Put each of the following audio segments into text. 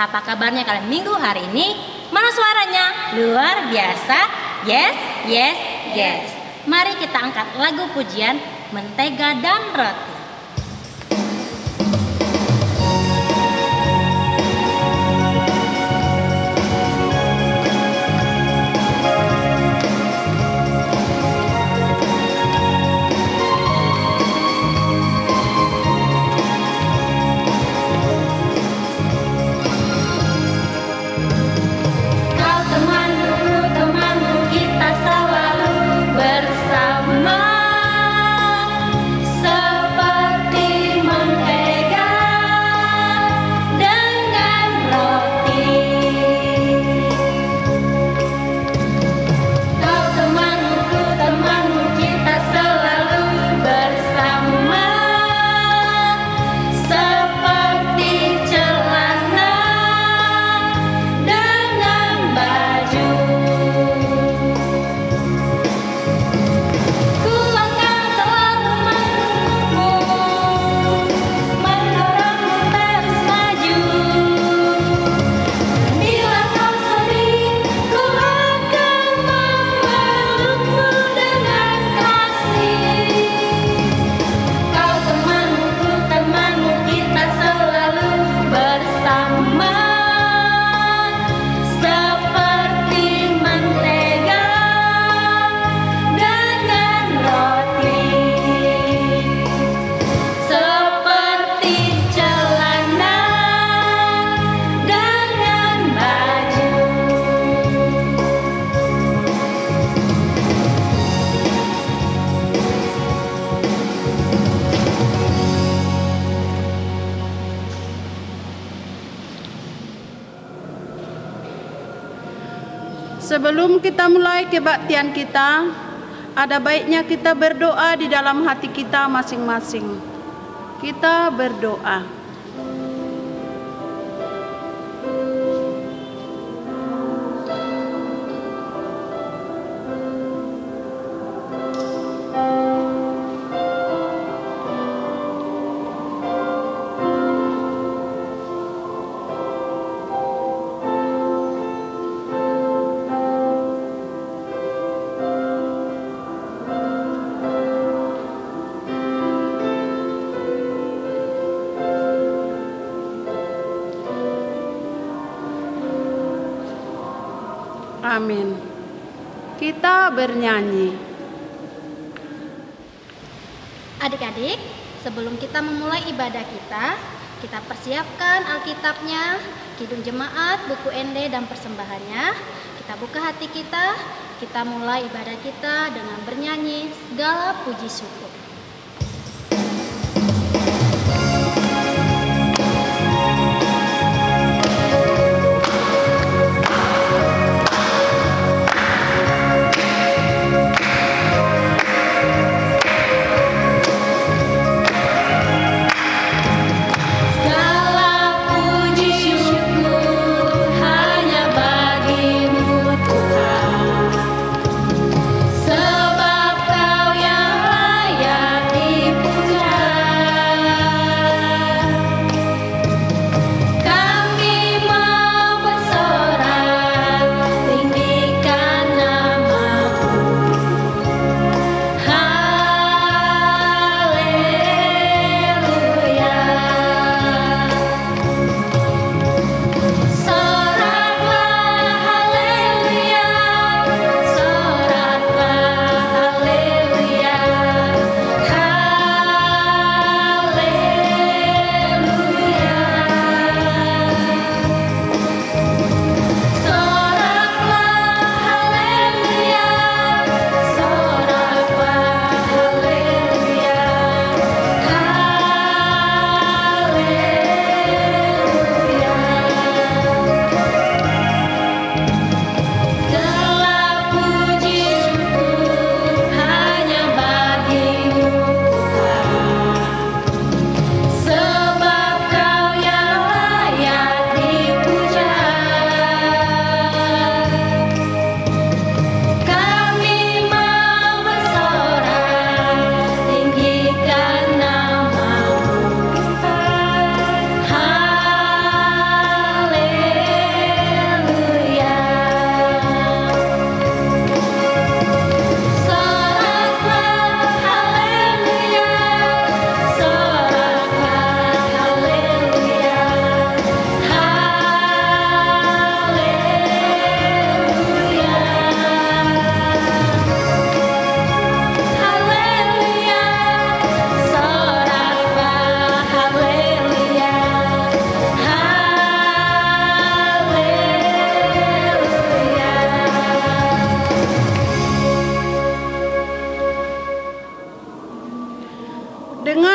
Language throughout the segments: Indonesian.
Apa kabarnya kalian minggu hari ini? Mana suaranya? Luar biasa. Yes, yes, yes. Mari kita angkat lagu pujian Mentega dan Roti. Sebelum kita mulai kebaktian kita, ada baiknya kita berdoa di dalam hati kita masing-masing. Kita berdoa. Amin. Kita bernyanyi. Adik-adik, sebelum kita memulai ibadah kita persiapkan Alkitabnya, Kidung Jemaat, buku ND dan persembahannya. Kita buka hati kita mulai ibadah kita dengan bernyanyi segala puji syukur. Sebab Kau yang layak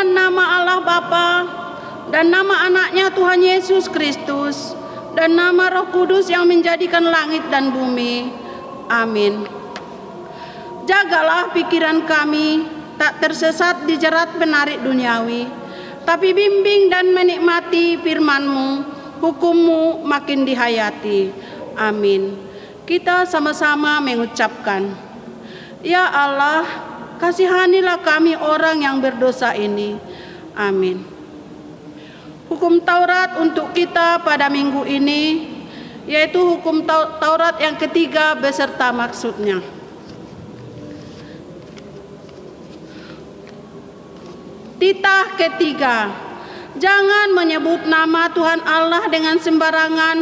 Demikian nama Allah Bapa dan nama anaknya Tuhan Yesus Kristus dan nama Roh Kudus yang menjadikan langit dan bumi. Amin. Jagalah pikiran kami tak tersesat di jerat penarik duniawi, tapi bimbing dan menikmati firman-Mu, hukum-Mu makin dihayati. Amin. Kita sama-sama mengucapkan, Ya Allah, kasihanilah kami orang yang berdosa ini. Amin. Hukum Taurat untuk kita pada minggu ini, yaitu hukum Taurat yang ketiga beserta maksudnya. Titah ketiga, jangan menyebut nama Tuhan Allah dengan sembarangan,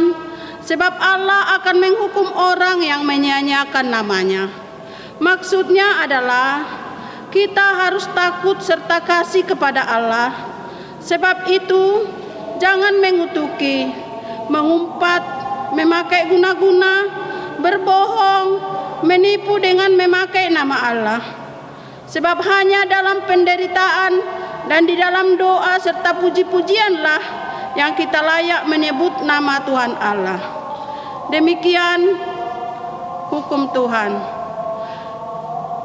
sebab Allah akan menghukum orang yang menyia-nyiakan namanya. Maksudnya adalah kita harus takut serta kasih kepada Allah. Sebab itu, jangan mengutuki, mengumpat, memakai guna-guna, berbohong, menipu dengan memakai nama Allah. Sebab hanya dalam penderitaan dan di dalam doa serta puji-pujianlah yang kita layak menyebut nama Tuhan Allah. Demikian hukum Tuhan.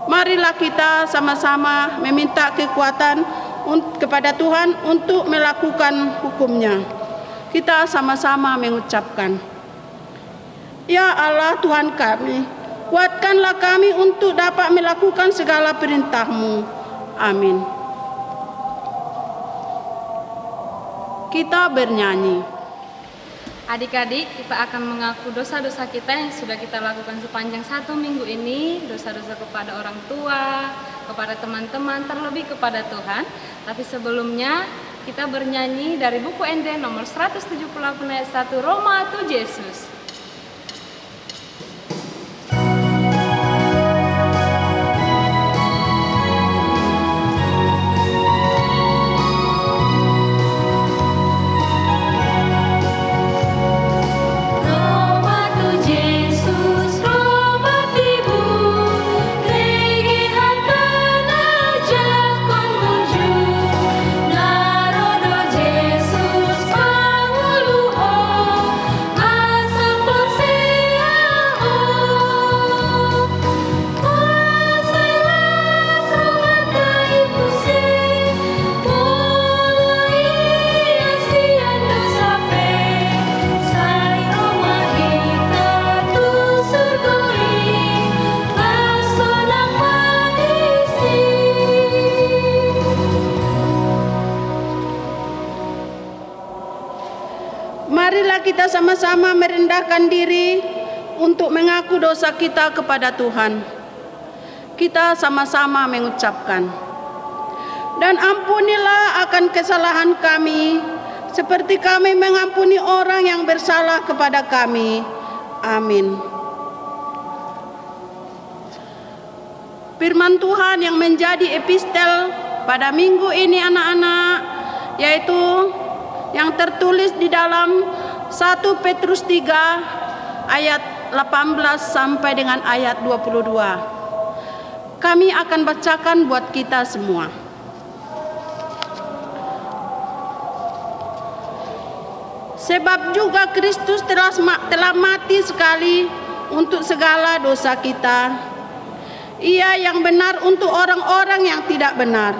Marilah kita sama-sama meminta kekuatan kepada Tuhan untuk melakukan hukum-Nya. Kita sama-sama mengucapkan, Ya Allah Tuhan kami, kuatkanlah kami untuk dapat melakukan segala perintah-Mu. Amin. Kita bernyanyi. Adik-adik, kita akan mengaku dosa-dosa kita yang sudah kita lakukan sepanjang 1 minggu ini. Dosa-dosa kepada orang tua, kepada teman-teman, terlebih kepada Tuhan. Tapi sebelumnya kita bernyanyi dari buku ND nomor 178 ayat 1, Roma tu Yesus. Marilah kita sama-sama merendahkan diri untuk mengaku dosa kita kepada Tuhan. Kita sama-sama mengucapkan, dan ampunilah akan kesalahan kami, seperti kami mengampuni orang yang bersalah kepada kami. Amin. Firman Tuhan yang menjadi epistel pada minggu ini anak-anak, yaitu yang tertulis di dalam 1 Petrus 3 ayat 18 sampai dengan ayat 22. Kami akan bacakan buat kita semua. Sebab juga Kristus telah mati sekali untuk segala dosa kita. Ia yang benar untuk orang-orang yang tidak benar,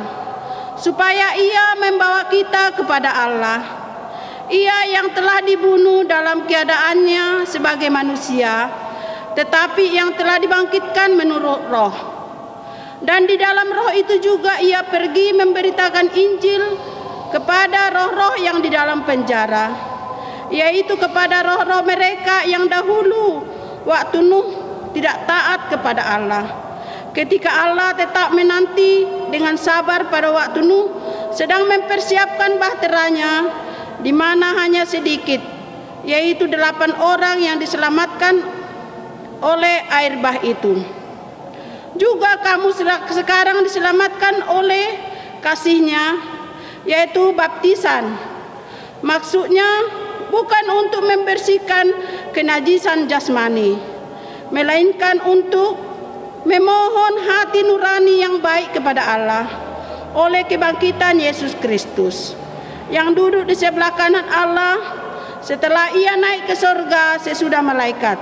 supaya ia membawa kita kepada Allah. Ia yang telah dibunuh dalam keadaannya sebagai manusia, tetapi yang telah dibangkitkan menurut roh. Dan di dalam roh itu juga ia pergi memberitakan Injil kepada roh-roh yang di dalam penjara, yaitu kepada roh-roh mereka yang dahulu waktu Nuh tidak taat kepada Allah. Ketika Allah tetap menanti dengan sabar pada waktu Nuh sedang mempersiapkan bahteranya, di mana hanya sedikit, yaitu 8 orang yang diselamatkan oleh air bah itu. Juga kamu sekarang diselamatkan oleh kasih-Nya, yaitu baptisan. Maksudnya bukan untuk membersihkan kenajisan jasmani, melainkan untuk memohon hati nurani yang baik kepada Allah. oleh kebangkitan Yesus Kristus, yang duduk di sebelah kanan Allah setelah ia naik ke surga sesudah malaikat,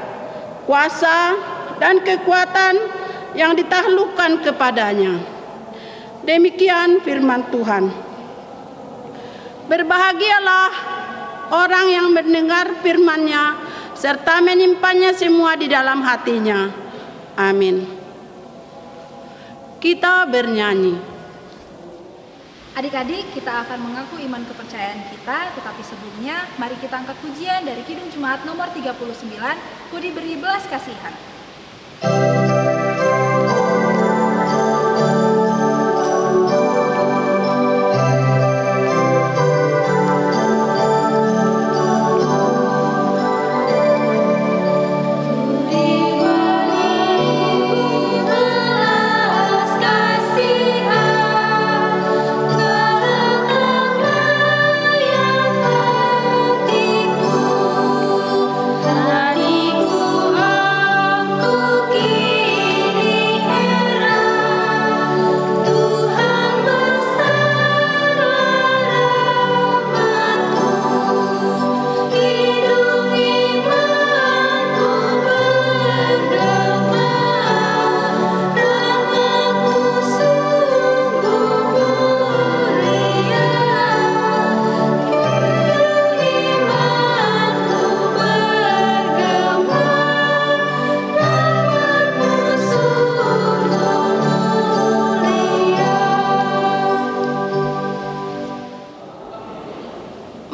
kuasa dan kekuatan yang ditaklukkan kepadanya. Demikian firman Tuhan. Berbahagialah orang yang mendengar firman-Nya serta menyimpannya semua di dalam hatinya. Amin. Kita bernyanyi. Adik-adik, kita akan mengaku iman kepercayaan kita, tetapi sebelumnya mari kita angkat pujian dari Kidung Jemaat nomor 39, Ku diberi belas kasihan.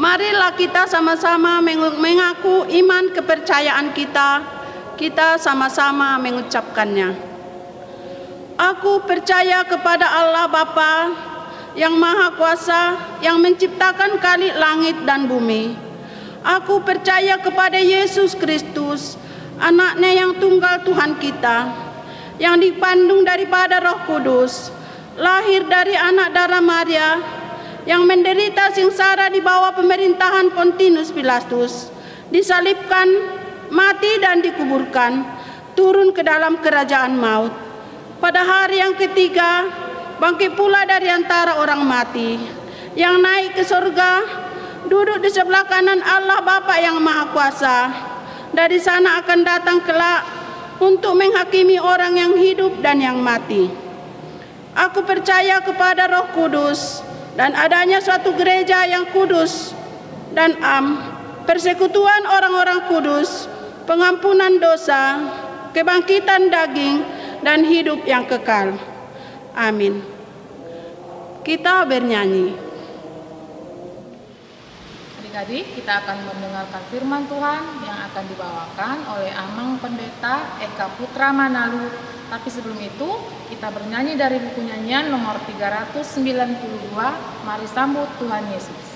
Marilah kita sama-sama mengaku iman kepercayaan kita. Kita sama-sama mengucapkannya. Aku percaya kepada Allah Bapa yang Maha Kuasa, yang menciptakan langit dan bumi. Aku percaya kepada Yesus Kristus, Anak-Nya yang tunggal Tuhan kita, yang dikandung daripada Roh Kudus, lahir dari anak darah Maria, yang menderita sengsara di bawah pemerintahan Pontius Pilatus, disalibkan, mati dan dikuburkan, turun ke dalam kerajaan maut. Pada hari yang ketiga, bangkit pula dari antara orang mati, yang naik ke surga, duduk di sebelah kanan Allah Bapa yang Maha Kuasa. Dari sana akan datang kelak untuk menghakimi orang yang hidup dan yang mati. Aku percaya kepada Roh Kudus, dan adanya suatu gereja yang kudus dan persekutuan orang-orang kudus, pengampunan dosa, kebangkitan daging, dan hidup yang kekal. Amin. Kita bernyanyi. Adik-adik, kita akan mendengarkan firman Tuhan yang akan dibawakan oleh Amang Pendeta Eka Putra Manalu. Tapi sebelum itu, kita bernyanyi dari buku nyanyian nomor 392, Mari Sambut Tuhan Yesus.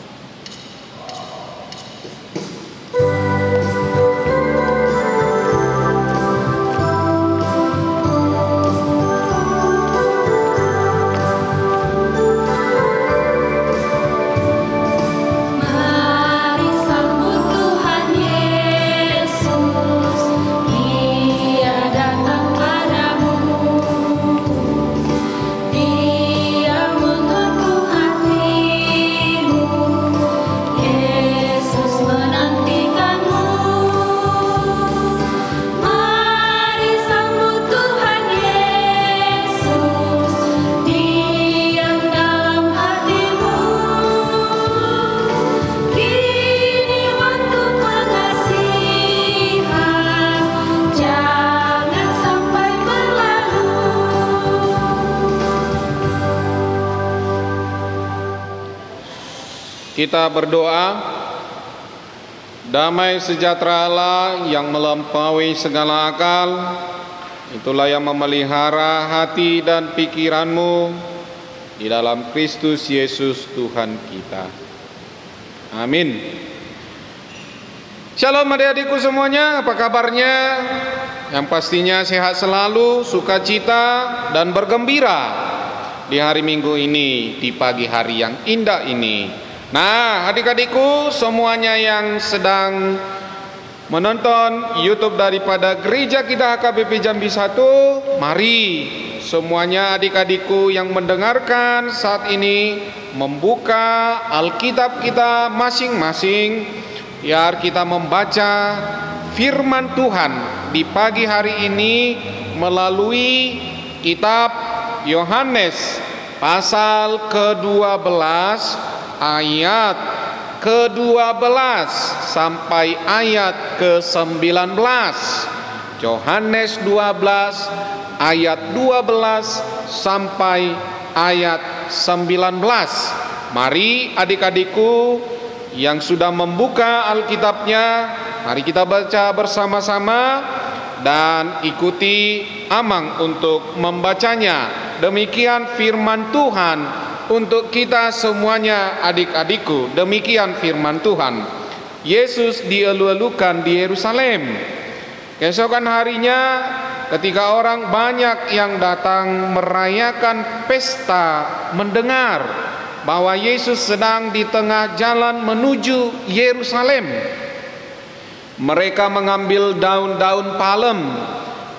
Kita berdoa. Damai sejahtera Allah yang melampaui segala akal, itulah yang memelihara hati dan pikiranmu di dalam Kristus Yesus Tuhan kita. Amin. Shalom adik-adikku semuanya, apa kabarnya? Yang pastinya sehat selalu, sukacita dan bergembira di hari Minggu ini, di pagi hari yang indah ini. Nah, adik-adikku semuanya yang sedang menonton YouTube daripada gereja kita HKBP Jambi 1, mari semuanya adik-adikku yang mendengarkan saat ini membuka Alkitab kita masing-masing, biar kita membaca firman Tuhan di pagi hari ini melalui kitab Yohanes pasal ke-12 ayat ke-12 sampai ayat ke-19. Yohanes 12 ayat 12 sampai ayat 19. Mari adik-adikku yang sudah membuka Alkitabnya, mari kita baca bersama-sama dan ikuti Amang untuk membacanya. Demikian firman Tuhan untuk kita semuanya adik-adikku. Demikian firman Tuhan. Yesus dielu-elukan di Yerusalem. Keesokan harinya ketika orang banyak yang datang merayakan pesta mendengar bahwa Yesus sedang di tengah jalan menuju Yerusalem, mereka mengambil daun-daun palem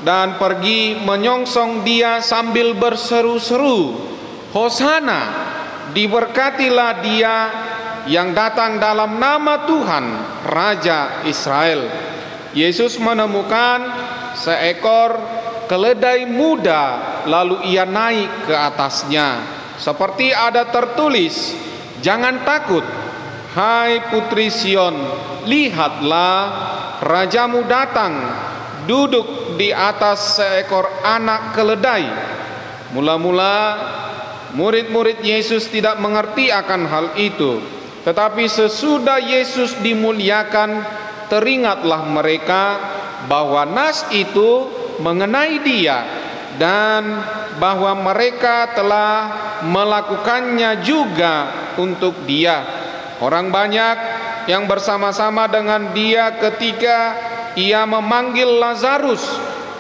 dan pergi menyongsong dia sambil berseru-seru, "Hosana, diberkatilah dia yang datang dalam nama Tuhan, Raja Israel." Yesus menemukan seekor keledai muda, lalu ia naik ke atasnya. Seperti ada tertulis, "Jangan takut, hai putri Sion, lihatlah rajamu datang, duduk di atas seekor anak keledai." Mula-mula murid-murid Yesus tidak mengerti akan hal itu, tetapi sesudah Yesus dimuliakan, teringatlah mereka bahwa nas itu mengenai dia dan bahwa mereka telah melakukannya juga untuk dia. Orang banyak yang bersama-sama dengan dia ketika ia memanggil Lazarus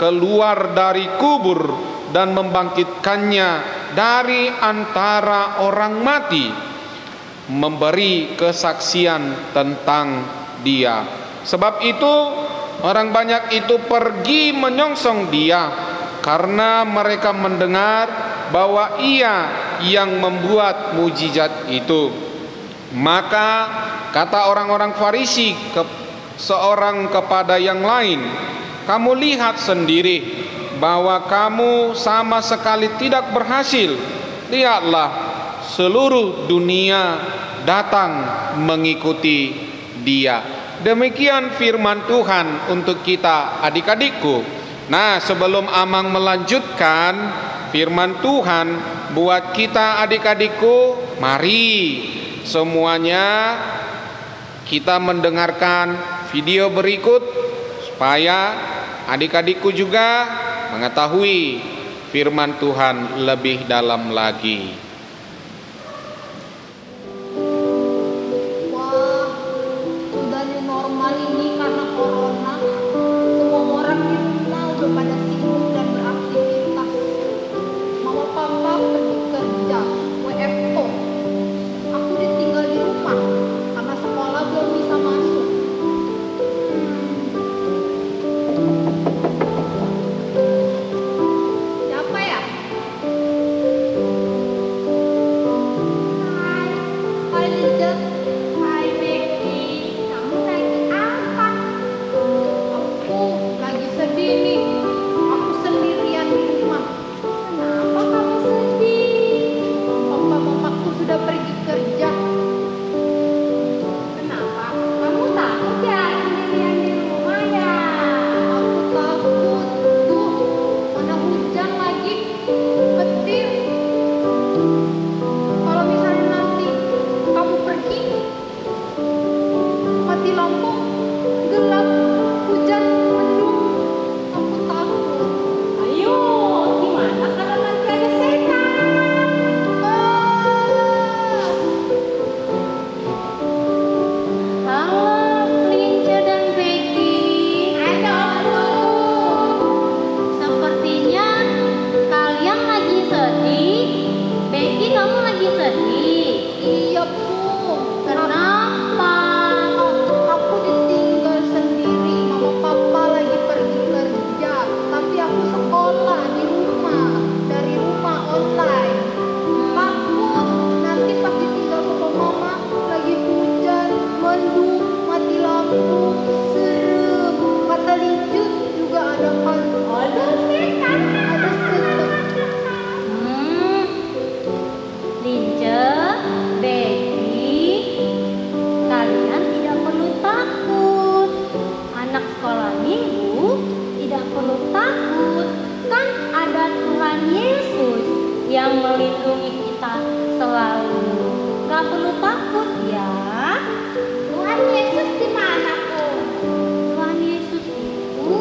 keluar dari kubur dan membangkitkannya dari antara orang mati, memberi kesaksian tentang dia. Sebab itu orang banyak itu pergi menyongsong dia, karena mereka mendengar bahwa ia yang membuat mujizat itu. Maka kata orang-orang Farisi seorang kepada yang lain, "Kamu lihat sendiri bahwa kamu sama sekali tidak berhasil. Lihatlah, seluruh dunia datang mengikuti dia." Demikian firman Tuhan untuk kita adik-adikku. Nah, sebelum Amang melanjutkan firman Tuhan buat kita adik-adikku, mari semuanya kita mendengarkan video berikut supaya adik-adikku juga mengetahui firman Tuhan lebih dalam lagi. yang melindungi kita selalu. Gak perlu takut ya. Tuhan Yesus di mana, Pung? Tuhan Yesus itu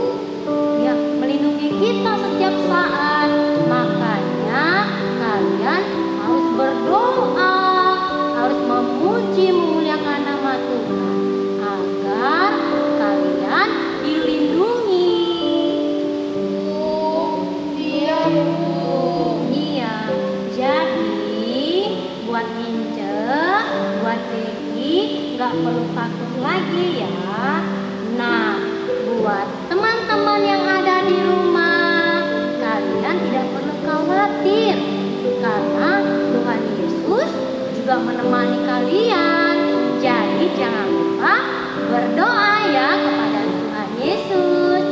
yang melindungi kita setiap saat. Makanya kalian harus berdoa, harus memuji memuliakan nama Tuhan agar kalian dilindungi. Iya, Bu. Iya, jadi buat Ince, buat Peggy nggak perlu takut lagi ya. Nah, buat teman-teman yang ada di rumah, kalian tidak perlu khawatir karena Tuhan Yesus juga menemani kalian. Jadi jangan lupa berdoa ya kepada Tuhan Yesus.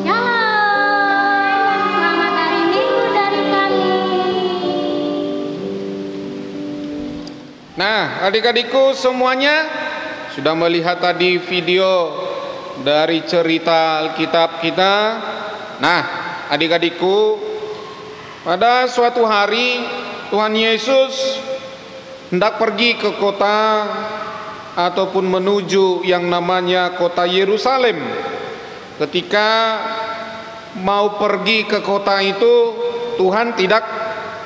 Shalom. Selamat hari Minggu dari kami. Nah, adik-adikku semuanya sudah melihat tadi video dari cerita Alkitab kita. Nah, adik-adikku, pada suatu hari Tuhan Yesus hendak pergi ke kota ataupun menuju yang namanya kota Yerusalem. Ketika mau pergi ke kota itu, Tuhan tidak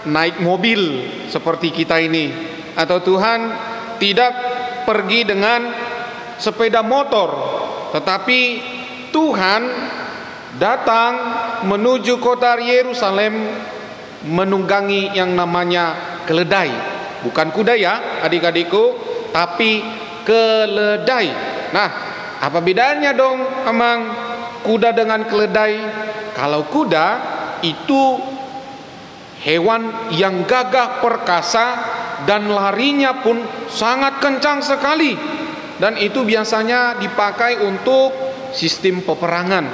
naik mobil seperti kita ini, atau Tuhan tidak pergi dengan sepeda motor, tetapi Tuhan datang menuju kota Yerusalem menunggangi yang namanya keledai. Bukan kuda ya adik-adikku, tapi keledai. Nah, apa bedanya dong emang kuda dengan keledai? Kalau kuda itu hewan yang gagah perkasa dan larinya pun sangat kencang sekali, dan itu biasanya dipakai untuk sistem peperangan.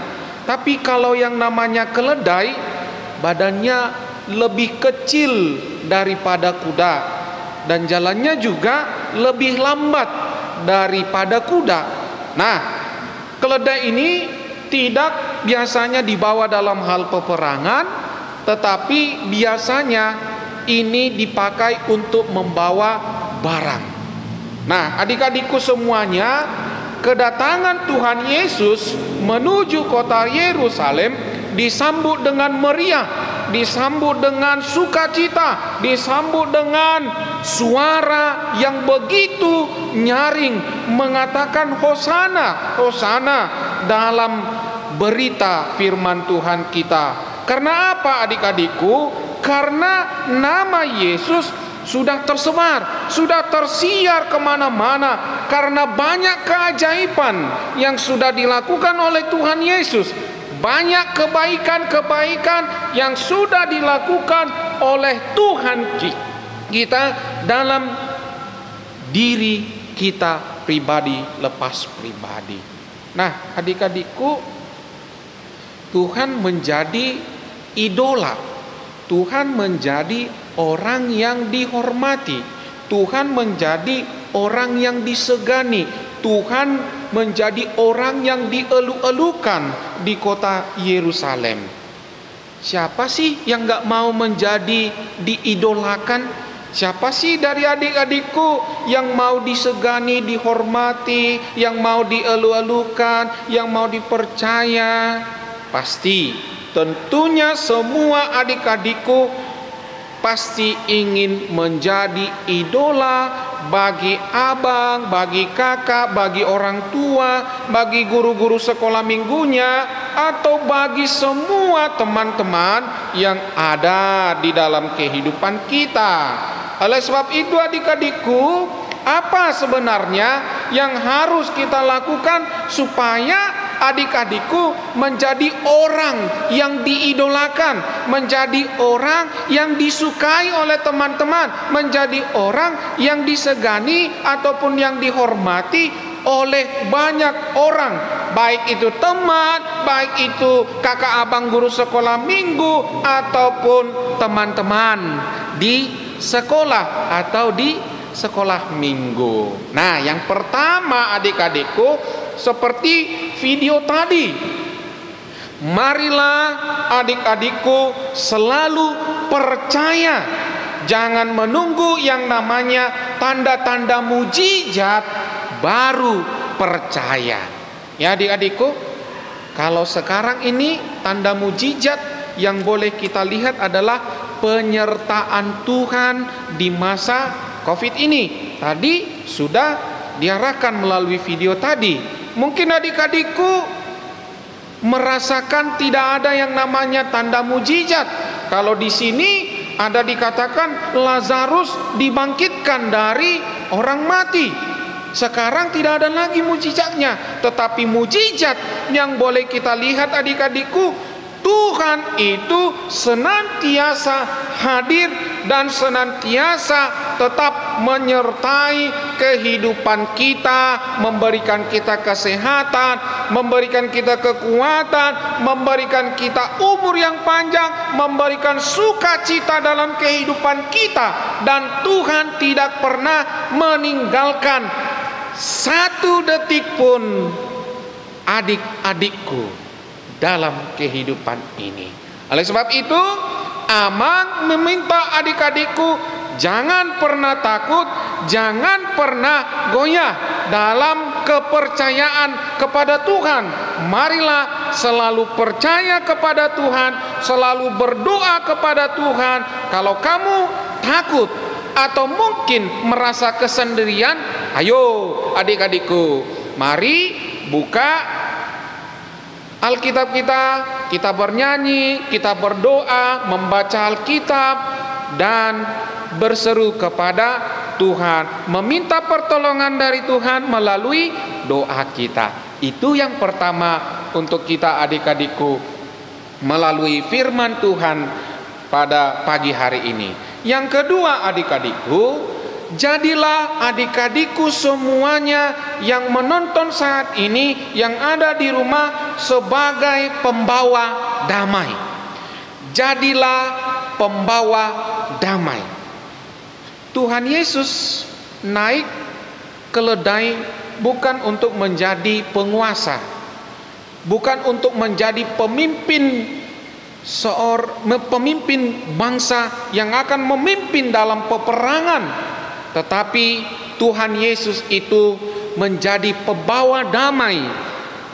Tapi kalau yang namanya keledai, badannya lebih kecil daripada kuda dan jalannya juga lebih lambat daripada kuda. Nah, keledai ini tidak biasanya dibawa dalam hal peperangan, tetapi biasanya ini dipakai untuk membawa barang. Nah, adik-adikku semuanya, kedatangan Tuhan Yesus menuju kota Yerusalem disambut dengan meriah, disambut dengan sukacita, disambut dengan suara yang begitu nyaring mengatakan Hosana, Hosana dalam berita firman Tuhan kita. Karena apa adik-adikku? Karena nama Yesus sudah tersebar, sudah tersiar kemana-mana, karena banyak keajaiban yang sudah dilakukan oleh Tuhan Yesus. Banyak kebaikan-kebaikan yang sudah dilakukan oleh Tuhan kita dalam diri kita pribadi, lepas pribadi. Nah, adik-adikku, Tuhan menjadi idola. Tuhan menjadi orang yang dihormati. Tuhan menjadi orang yang disegani. Tuhan menjadi orang yang dielu-elukan di kota Yerusalem. Siapa sih yang gak mau menjadi diidolakan? Siapa sih dari adik-adikku yang mau disegani, dihormati, yang mau dielu-elukan, yang mau dipercaya? Pasti, tentunya semua adik-adikku pasti ingin menjadi idola bagi abang, bagi kakak, bagi orang tua, bagi guru-guru sekolah minggunya, atau bagi semua teman-teman yang ada di dalam kehidupan kita. Oleh sebab itu adik-adikku, apa sebenarnya yang harus kita lakukan supaya adik-adikku menjadi orang yang diidolakan, menjadi orang yang disukai oleh teman-teman, menjadi orang yang disegani ataupun yang dihormati oleh banyak orang, baik itu teman, baik itu kakak abang guru sekolah minggu ataupun teman-teman di sekolah atau di sekolah minggu. Nah, yang pertama adik-adikku, seperti video tadi, marilah adik-adikku selalu percaya jangan menunggu yang namanya tanda-tanda mujizat baru percaya. Ya adik-adikku, kalau sekarang ini tanda mujizat yang boleh kita lihat adalah penyertaan Tuhan di masa COVID ini. Tadi sudah diarahkan melalui video tadi. Mungkin adik-adikku merasakan tidak ada yang namanya tanda mujizat. Kalau di sini ada dikatakan Lazarus dibangkitkan dari orang mati. Sekarang tidak ada lagi mujizatnya, tetapi mujizat yang boleh kita lihat adik-adikku, Tuhan itu senantiasa hadir dan senantiasa tetap menyertai kehidupan kita, memberikan kita kesehatan, memberikan kita kekuatan, memberikan kita umur yang panjang, memberikan sukacita dalam kehidupan kita. Dan Tuhan tidak pernah meninggalkan satu detik pun adik-adikku dalam kehidupan ini. Oleh sebab itu, Amang meminta adik-adikku jangan pernah takut, jangan pernah goyah dalam kepercayaan kepada Tuhan. Marilah selalu percaya kepada Tuhan, selalu berdoa kepada Tuhan. Kalau kamu takut atau mungkin merasa kesendirian, ayo adik-adikku, mari buka Alkitab kita bernyanyi, kita berdoa, membaca Alkitab, dan berseru kepada Tuhan, meminta pertolongan dari Tuhan melalui doa kita. Itu yang pertama untuk kita adik-adikku melalui firman Tuhan pada pagi hari ini. Yang kedua adik-adikku, jadilah adik-adikku semuanya yang menonton saat ini, yang ada di rumah, sebagai pembawa damai. Jadilah pembawa damai. Tuhan Yesus naik keledai bukan untuk menjadi penguasa, bukan untuk menjadi pemimpin bangsa yang akan memimpin dalam peperangan. Tetapi Tuhan Yesus itu menjadi pembawa damai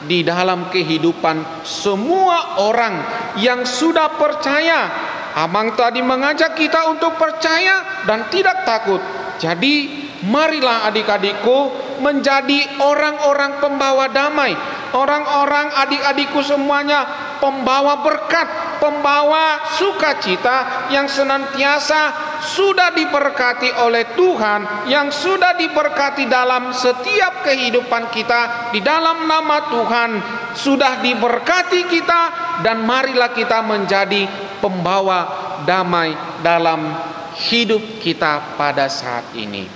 di dalam kehidupan semua orang yang sudah percaya. Amang tadi mengajak kita untuk percaya dan tidak takut. Jadi marilah adik-adikku menjadi orang-orang pembawa damai. Orang-orang adik-adikku semuanya pembawa berkat, pembawa sukacita yang senantiasa sudah diberkati oleh Tuhan, yang sudah diberkati dalam setiap kehidupan kita. Di dalam nama Tuhan sudah diberkati kita, dan marilah kita menjadi pembawa damai dalam hidup kita pada saat ini.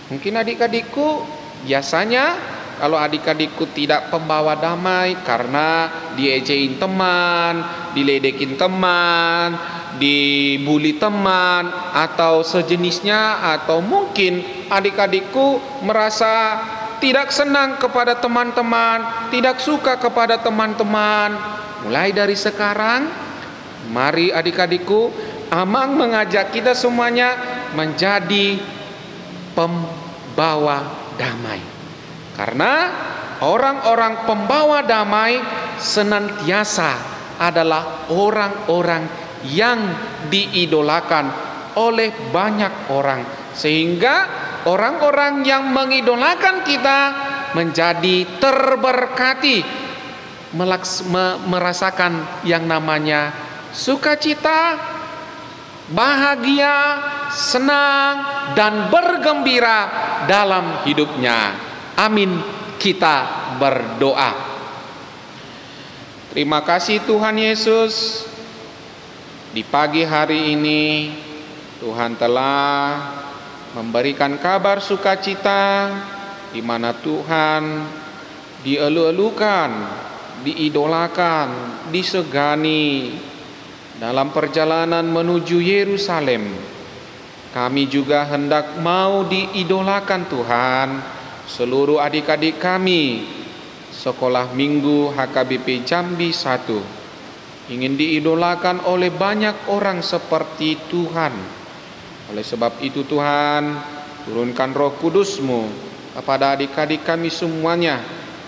Mungkin adik-adikku biasanya kalau adik-adikku tidak pembawa damai karena diejein teman, diledekin teman, dibully teman, atau sejenisnya, atau mungkin adik-adikku merasa tidak senang kepada teman-teman, tidak suka kepada teman-teman. Mulai dari sekarang, mari adik-adikku, Amang mengajak kita semuanya menjadi pembawa damai. Karena orang-orang pembawa damai senantiasa adalah orang-orang yang diidolakan oleh banyak orang, sehingga orang-orang yang mengidolakan kita menjadi terberkati, merasakan yang namanya sukacita, bahagia, senang, dan bergembira dalam hidupnya. Amin. Kita berdoa. Terima kasih Tuhan Yesus. Di pagi hari ini Tuhan telah memberikan kabar sukacita, di mana Tuhan dielu-elukan, diidolakan, disegani dalam perjalanan menuju Yerusalem. Kami juga hendak mau diidolakan Tuhan. Seluruh adik-adik kami sekolah minggu HKBP Jambi 1 ingin diidolakan oleh banyak orang seperti Tuhan. Oleh sebab itu Tuhan, turunkan Roh Kudus-Mu kepada adik-adik kami semuanya,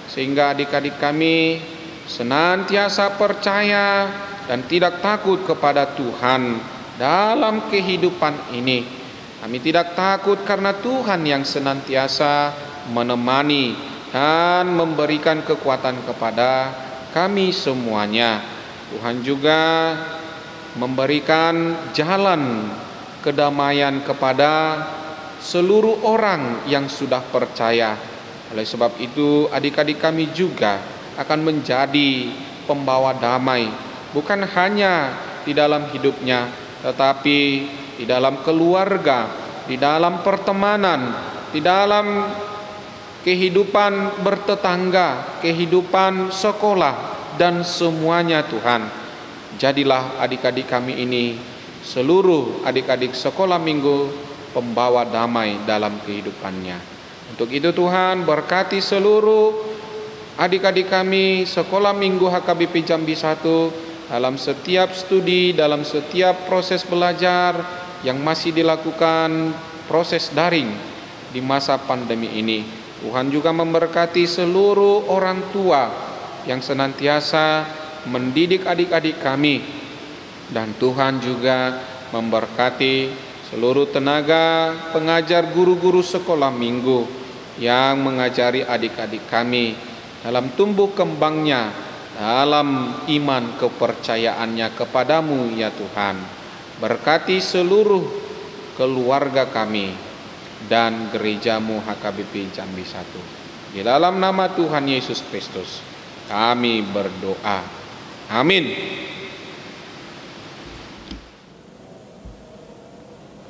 sehingga adik-adik kami senantiasa percaya dan tidak takut kepada Tuhan dalam kehidupan ini. Kami tidak takut karena Tuhan yang senantiasa menemani dan memberikan kekuatan kepada kami semuanya. Tuhan juga memberikan jalan kedamaian kepada seluruh orang yang sudah percaya. Oleh sebab itu adik-adik kami juga akan menjadi pembawa damai, bukan hanya di dalam hidupnya, tetapi di dalam keluarga, di dalam pertemanan, di dalam kehidupan bertetangga, kehidupan sekolah, dan semuanya Tuhan. Jadilah adik-adik kami ini, seluruh adik-adik sekolah minggu, pembawa damai dalam kehidupannya. Untuk itu Tuhan berkati seluruh adik-adik kami sekolah minggu HKBP Jambi 1 dalam setiap studi, dalam setiap proses belajar yang masih dilakukan proses daring di masa pandemi ini. Tuhan juga memberkati seluruh orang tua yang senantiasa mendidik adik-adik kami, dan Tuhan juga memberkati seluruh tenaga pengajar guru-guru sekolah minggu yang mengajari adik-adik kami dalam tumbuh kembangnya, dalam iman kepercayaannya kepadamu ya Tuhan. Berkati seluruh keluarga kami dan gerejamu HKBP Jambi 1. Di dalam nama Tuhan Yesus Kristus kami berdoa. Amin.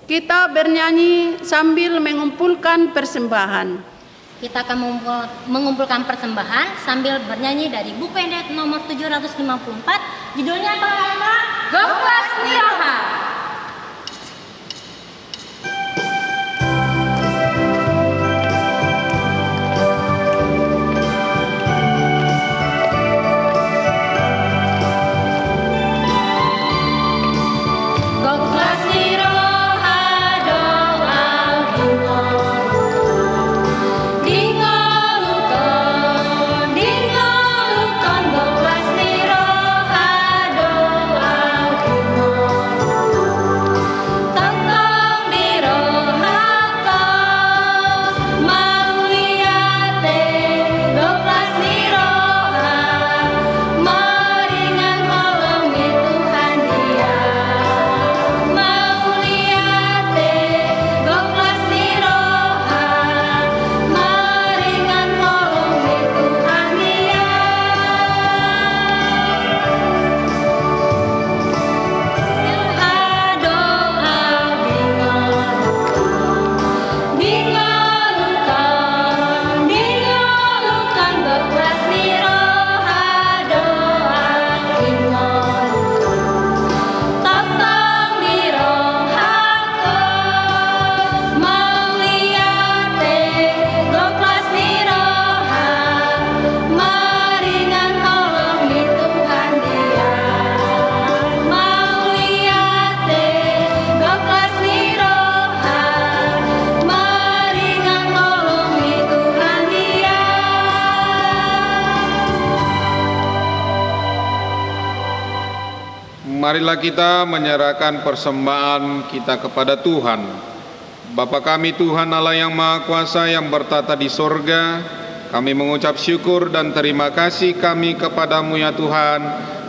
Kita bernyanyi sambil mengumpulkan persembahan. Kita akan mengumpulkan persembahan sambil bernyanyi dari buku endet nomor 754. Judulnya apa, Kak? Goplas Niroha. Marilah kita menyerahkan persembahan kita kepada Tuhan. Bapa kami Tuhan Allah yang Maha Kuasa yang bertata di sorga, kami mengucap syukur dan terima kasih kami kepadamu ya Tuhan,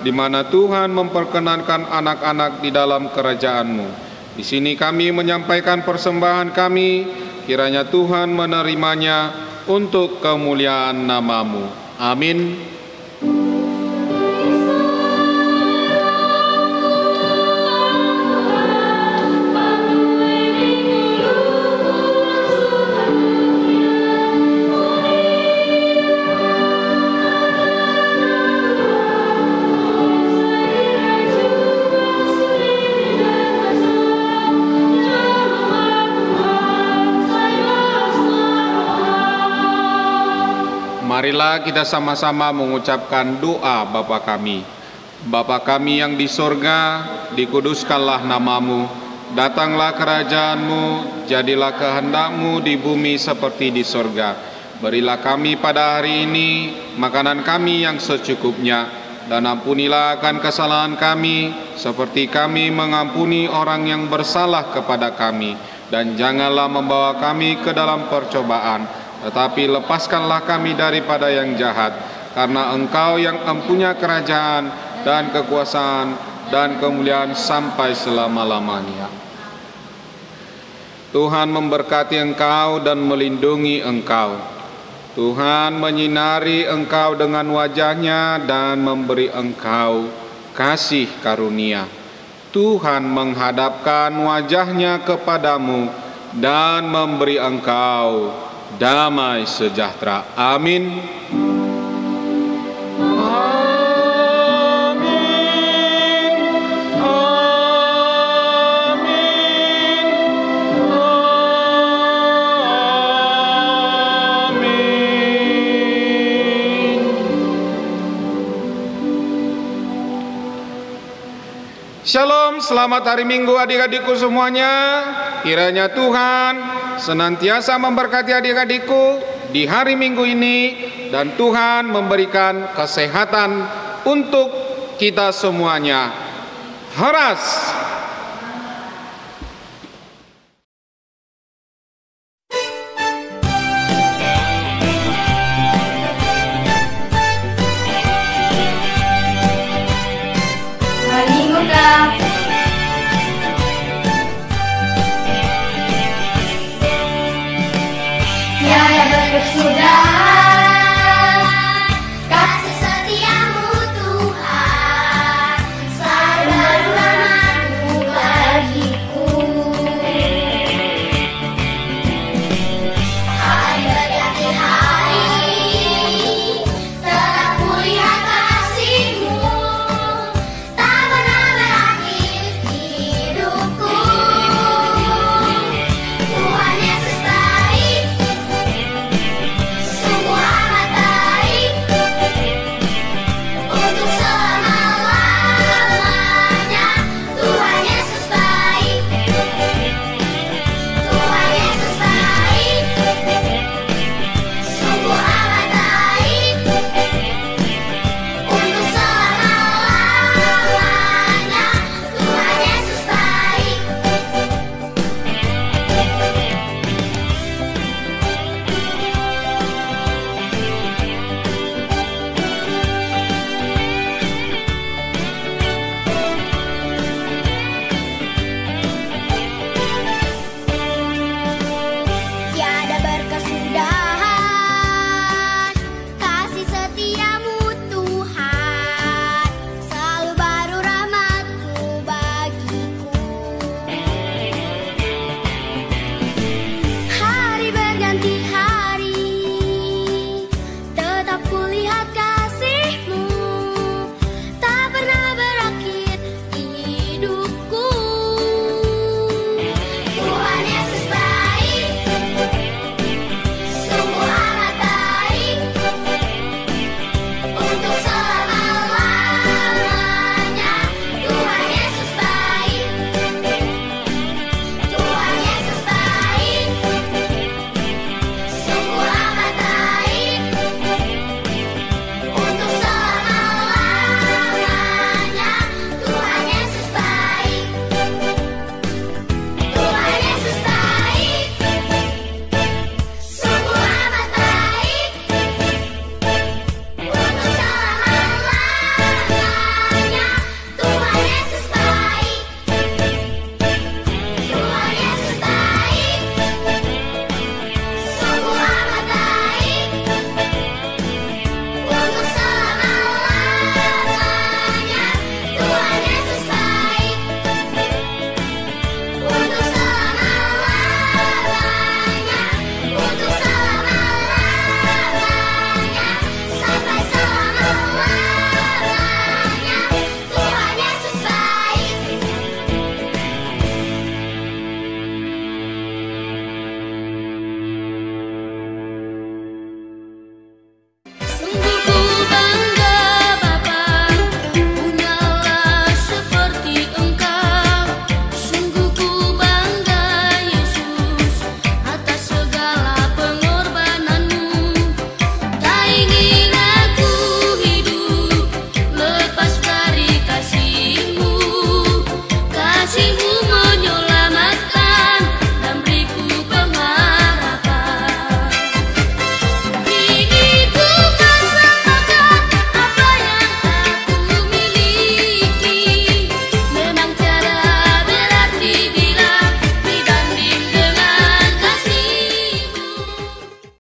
di mana Tuhan memperkenankan anak-anak di dalam kerajaan-Mu. Di sini kami menyampaikan persembahan kami, kiranya Tuhan menerimanya untuk kemuliaan nama-Mu. Amin. Marilah kita sama-sama mengucapkan doa Bapa kami. Bapa kami yang di sorga, dikuduskanlah namamu, Datanglah kerajaan-Mu, jadilah kehendak-Mu di bumi seperti di sorga. Berilah kami pada hari ini makanan kami yang secukupnya, dan ampunilah akan kesalahan kami, seperti kami mengampuni orang yang bersalah kepada kami. Dan janganlah membawa kami ke dalam percobaan, tetapi lepaskanlah kami daripada yang jahat. Karena Engkau yang mempunyai kerajaan dan kekuasaan dan kemuliaan sampai selama-lamanya. Tuhan memberkati engkau dan melindungi engkau. Tuhan menyinari engkau dengan wajah-Nya dan memberi engkau kasih karunia. Tuhan menghadapkan wajah-Nya kepadamu dan memberi engkau damai sejahtera. Amin. Shalom, selamat hari Minggu adik-adikku semuanya. Kiranya Tuhan senantiasa memberkati adik-adikku di hari Minggu ini, dan Tuhan memberikan kesehatan untuk kita semuanya. Horas.